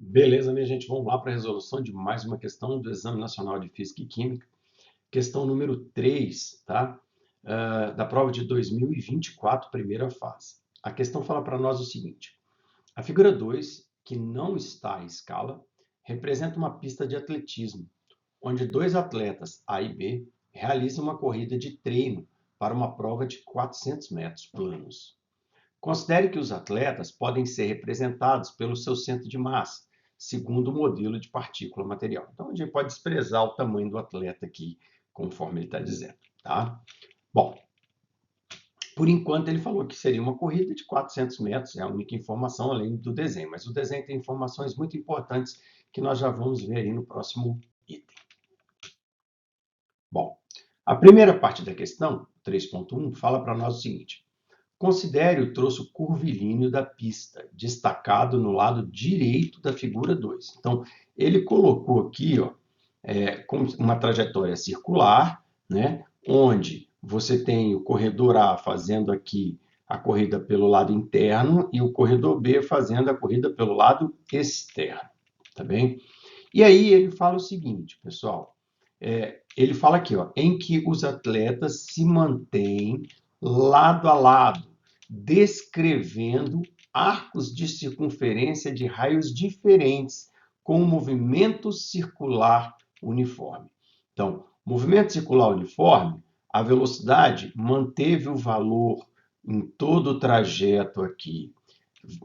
Beleza, minha gente, vamos lá para a resolução de mais uma questão do Exame Nacional de Física e Química, questão número 3, tá? Da prova de 2024, primeira fase. A questão fala para nós o seguinte: a figura 2, que não está à escala, representa uma pista de atletismo, onde dois atletas, A e B, realizam uma corrida de treino para uma prova de 400 metros planos. Considere que os atletas podem ser representados pelo seu centro de massa, segundo o modelo de partícula material. Então, a gente pode desprezar o tamanho do atleta aqui, conforme ele está dizendo, tá? Bom, por enquanto ele falou que seria uma corrida de 400 metros, é a única informação além do desenho, mas o desenho tem informações muito importantes que nós já vamos ver aí no próximo item. Bom, a primeira parte da questão, 3.1, fala para nós o seguinte: considere o troço curvilíneo da pista, destacado no lado direito da figura 2. Então, ele colocou aqui ó, com uma trajetória circular, né, onde você tem o corredor A fazendo aqui a corrida pelo lado interno e o corredor B fazendo a corrida pelo lado externo, tá bem? E aí ele fala o seguinte, pessoal, ele fala aqui, ó, em que os atletas se mantêm lado a lado, descrevendo arcos de circunferência de raios diferentes, com um movimento circular uniforme. Então, movimento circular uniforme, a velocidade manteve o valor em todo o trajeto aqui.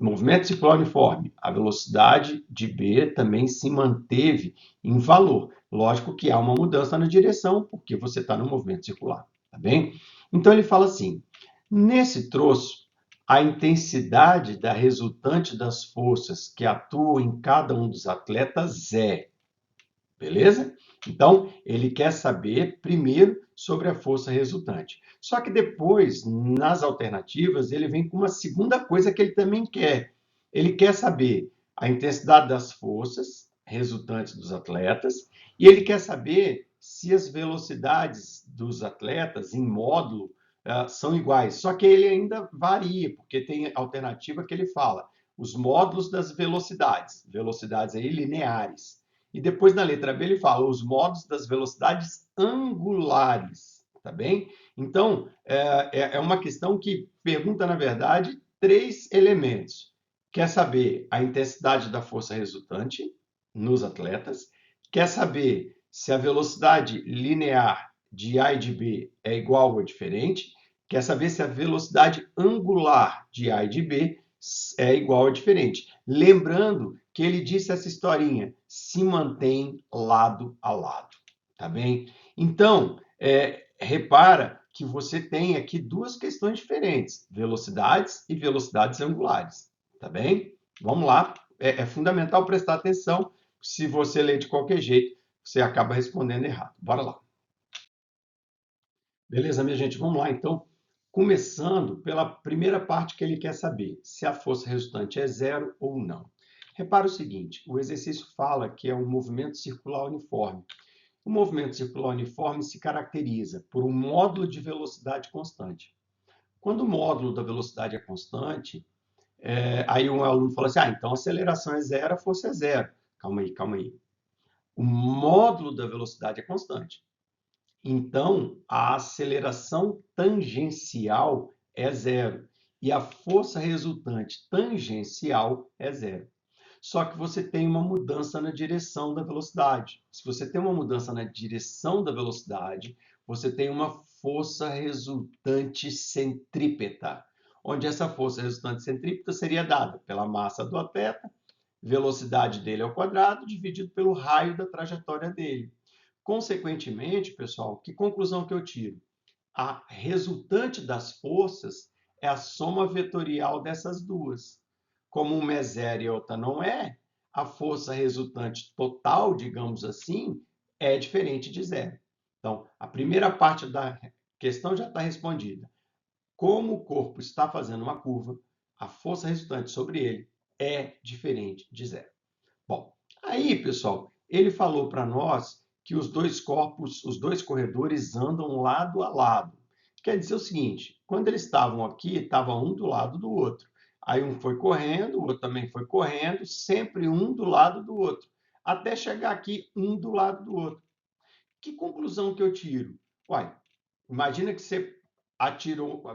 Movimento circular uniforme, a velocidade de B também se manteve em valor. Lógico que há uma mudança na direção, porque você está no movimento circular, tá bem? Então ele fala assim: nesse troço, a intensidade da resultante das forças que atuam em cada um dos atletas é. Beleza? Então, ele quer saber primeiro sobre a força resultante. Só que depois, nas alternativas, ele vem com uma segunda coisa que ele também quer. Ele quer saber a intensidade das forças resultantes dos atletas e ele quer saber se as velocidades dos atletas em módulo são iguais. Só que ele ainda varia, porque tem alternativa que ele fala os módulos das velocidades, velocidades aí lineares. E depois na letra B ele fala os modos das velocidades angulares, tá bem? Então, é uma questão que pergunta, na verdade, três elementos. Quer saber a intensidade da força resultante nos atletas, quer saber se a velocidade linear de A e de B é igual ou diferente, quer saber se a velocidade angular de A e de B é igual ou diferente. Lembrando que ele disse essa historinha, se mantém lado a lado, tá bem? Então, repara que você tem aqui duas questões diferentes, velocidades e velocidades angulares, tá bem? Vamos lá, é fundamental prestar atenção, se você ler de qualquer jeito, você acaba respondendo errado. Bora lá. Beleza, minha gente? Vamos lá, então. Começando pela primeira parte que ele quer saber, se a força resultante é zero ou não. Repara o seguinte, o exercício fala que é um movimento circular uniforme. O movimento circular uniforme se caracteriza por um módulo de velocidade constante. Quando o módulo da velocidade é constante, aí um aluno fala assim, então a aceleração é zero, a força é zero. Calma aí, calma aí. O módulo da velocidade é constante. Então, a aceleração tangencial é zero e a força resultante tangencial é zero. Só que você tem uma mudança na direção da velocidade. Se você tem uma mudança na direção da velocidade, você tem uma força resultante centrípeta, onde essa força resultante centrípeta seria dada pela massa do atleta, velocidade dele ao quadrado, dividido pelo raio da trajetória dele. Consequentemente, pessoal, que conclusão que eu tiro? A resultante das forças é a soma vetorial dessas duas. Como uma é zero e a outra não é, a força resultante total, digamos assim, é diferente de zero. Então, a primeira parte da questão já está respondida. Como o corpo está fazendo uma curva, a força resultante sobre ele é diferente de zero. Bom, aí, pessoal, ele falou para nós que os dois corpos, os dois corredores andam lado a lado. Quer dizer o seguinte, quando eles estavam aqui, estava um do lado do outro. Aí um foi correndo, o outro também foi correndo, sempre um do lado do outro, até chegar aqui um do lado do outro. Que conclusão que eu tiro? Uai, imagina que você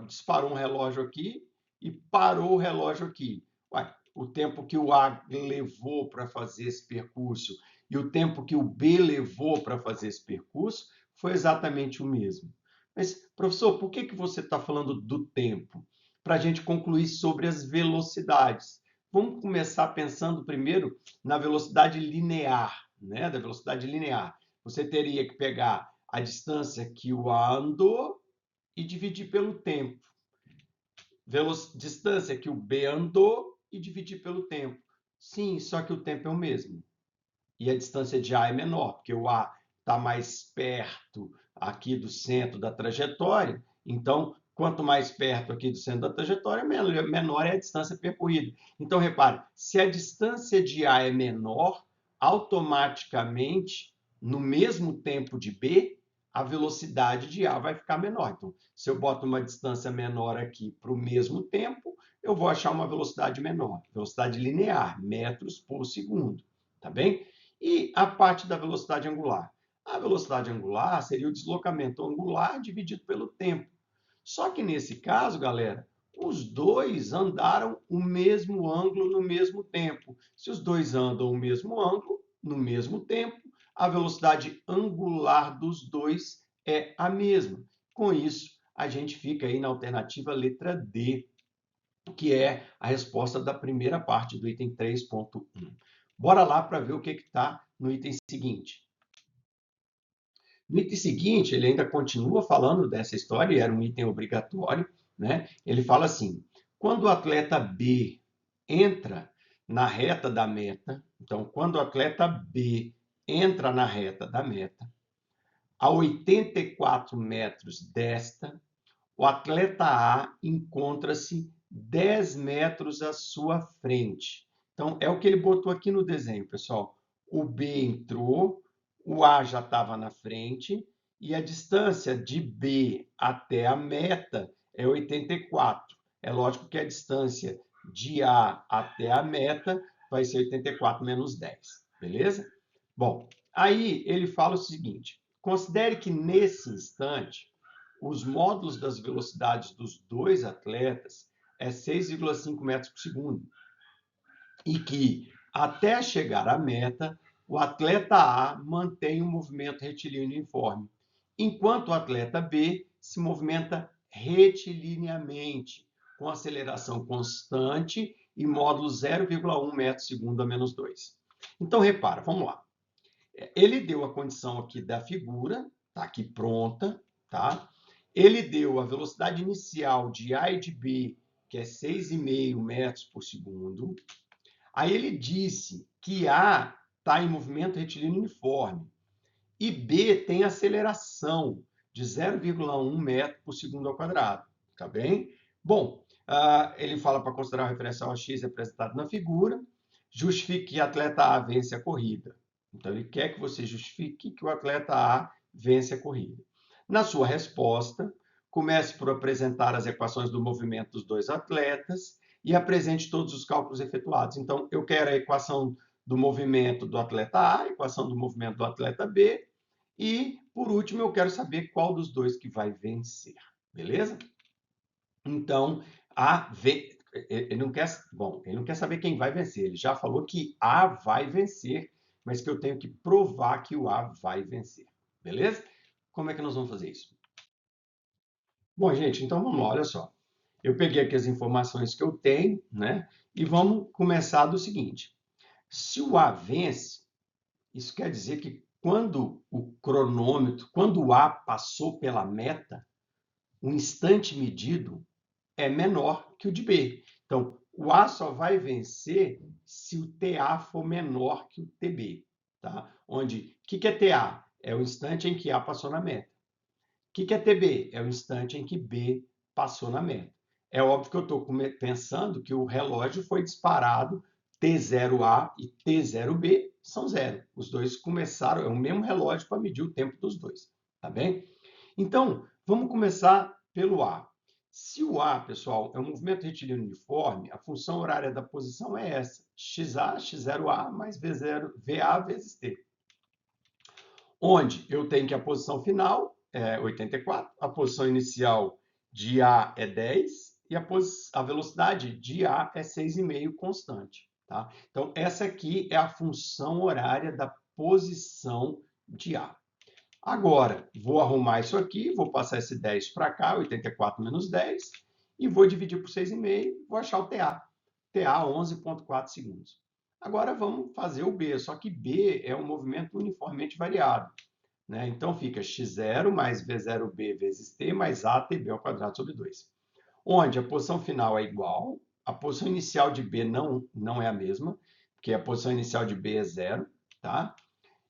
disparou um relógio aqui e parou o relógio aqui. Uai, o tempo que o A levou para fazer esse percurso e o tempo que o B levou para fazer esse percurso foi exatamente o mesmo. Mas, professor, por que você está falando do tempo? Para a gente concluir sobre as velocidades. Vamos começar pensando primeiro na velocidade linear, né? Da velocidade linear. Você teria que pegar a distância que o A andou e dividir pelo tempo. Distância que o B andou e dividir pelo tempo. Sim, só que o tempo é o mesmo. E a distância de A é menor, porque o A está mais perto aqui do centro da trajetória. Então, quanto mais perto aqui do centro da trajetória, menor é a distância percorrida. Então, repare, se a distância de A é menor, automaticamente, no mesmo tempo de B, a velocidade de A vai ficar menor. Então, se eu boto uma distância menor aqui para o mesmo tempo, eu vou achar uma velocidade menor, velocidade linear, metros por segundo, tá bem? E a parte da velocidade angular? A velocidade angular seria o deslocamento angular dividido pelo tempo. Só que nesse caso, galera, os dois andaram o mesmo ângulo no mesmo tempo. Se os dois andam o mesmo ângulo no mesmo tempo, a velocidade angular dos dois é a mesma. Com isso, a gente fica aí na alternativa letra D, que é a resposta da primeira parte do item 3.1. Bora lá para ver o que está no item seguinte. No item seguinte, ele ainda continua falando dessa história, era um item obrigatório, né? Ele fala assim: quando o atleta B entra na reta da meta, então, quando o atleta B entra na reta da meta, a 84 metros desta, o atleta A encontra-se 10 metros à sua frente. Então, é o que ele botou aqui no desenho, pessoal. O B entrou, o A já estava na frente, e a distância de B até a meta é 84. É lógico que a distância de A até a meta vai ser 84 menos 10, beleza? Bom, aí ele fala o seguinte: considere que nesse instante os módulos das velocidades dos dois atletas é 6,5 metros por segundo. E que, até chegar à meta, o atleta A mantém um movimento retilíneo uniforme, enquanto o atleta B se movimenta retilineamente, com aceleração constante e módulo 0,1 metro por segundo a menos 2. Então, repara, vamos lá. Ele deu a condição aqui da figura, está aqui pronta, tá? Ele deu a velocidade inicial de A e de B, que é 6,5 metros por segundo. Aí ele disse que A está em movimento retilíneo uniforme e B tem aceleração de 0,1 metro por segundo ao quadrado, tá bem? Bom, ele fala para considerar o referencial x representado na figura, justifique que o atleta A vence a corrida. Então, ele quer que você justifique que o atleta A vence a corrida. Na sua resposta, comece por apresentar as equações do movimento dos dois atletas e apresente todos os cálculos efetuados. Então, eu quero a equação do movimento do atleta A, a equação do movimento do atleta B, e, por último, eu quero saber qual dos dois que vai vencer. Beleza? Então, ele não quer, bom, ele não quer saber quem vai vencer. Ele já falou que A vai vencer, mas que eu tenho que provar que o A vai vencer. Beleza? Como é que nós vamos fazer isso? Bom, gente, então vamos lá, olha só. Eu peguei aqui as informações que eu tenho, né? E vamos começar do seguinte. Se o A vence, isso quer dizer que quando o cronômetro, quando o A passou pela meta, o instante medido é menor que o de B. Então, o A só vai vencer se o TA for menor que o TB. Tá? Onde, o que é TA? É o instante em que A passou na meta. O que é TB? É o instante em que B passou na meta. É óbvio que eu estou pensando que o relógio foi disparado, T0A e T0B são zero. Os dois começaram, é o mesmo relógio para medir o tempo dos dois. Tá bem? Então, vamos começar pelo A. Se o A, pessoal, é um movimento retilíneo uniforme, a função horária da posição é essa, XA, X0A mais V0, VA vezes T. Onde eu tenho que a posição final é 84, a posição inicial de A é 10 e a velocidade de A é 6,5 constante. Tá? Então, essa aqui é a função horária da posição de A. Agora, vou arrumar isso aqui, vou passar esse 10 para cá, 84 menos 10, e vou dividir por 6,5, vou achar o TA. TA, 11,4 segundos. Agora vamos fazer o B, só que B é um movimento uniformemente variado. Né? Então fica x0 mais v0b vezes t mais atb ao quadrado sobre 2. Onde a posição final é igual, a posição inicial de B não é a mesma, porque a posição inicial de B é 0, tá?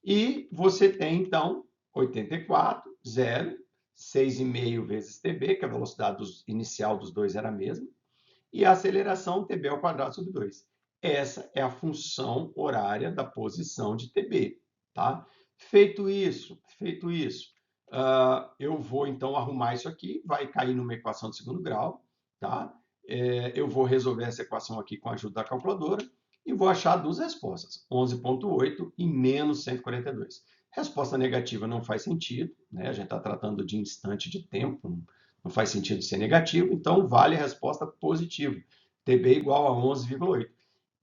E você tem, então, 84, 0, 6,5 vezes tb, que a velocidade inicial dos dois era a mesma, e a aceleração tb ao quadrado sobre 2. Essa é a função horária da posição de tb. Tá? Feito isso, eu vou, então, arrumar isso aqui, vai cair numa equação de segundo grau. Tá? Eu vou resolver essa equação aqui com a ajuda da calculadora, e vou achar duas respostas, 11,8 e menos 142. Resposta negativa não faz sentido, né? A gente está tratando de instante de tempo, não faz sentido ser negativo, então vale a resposta positiva, TB igual a 11,8.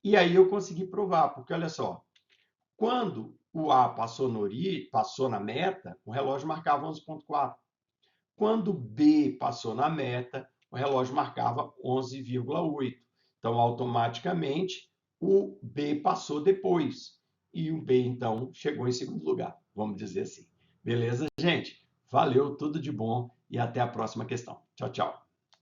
E aí eu consegui provar, porque olha só, quando o A passou na meta, o relógio marcava 11,4. Quando B passou na meta, o relógio marcava 11,8. Então, automaticamente, o B passou depois. E o B, então, chegou em segundo lugar, vamos dizer assim. Beleza, gente? Valeu, tudo de bom e até a próxima questão. Tchau, tchau.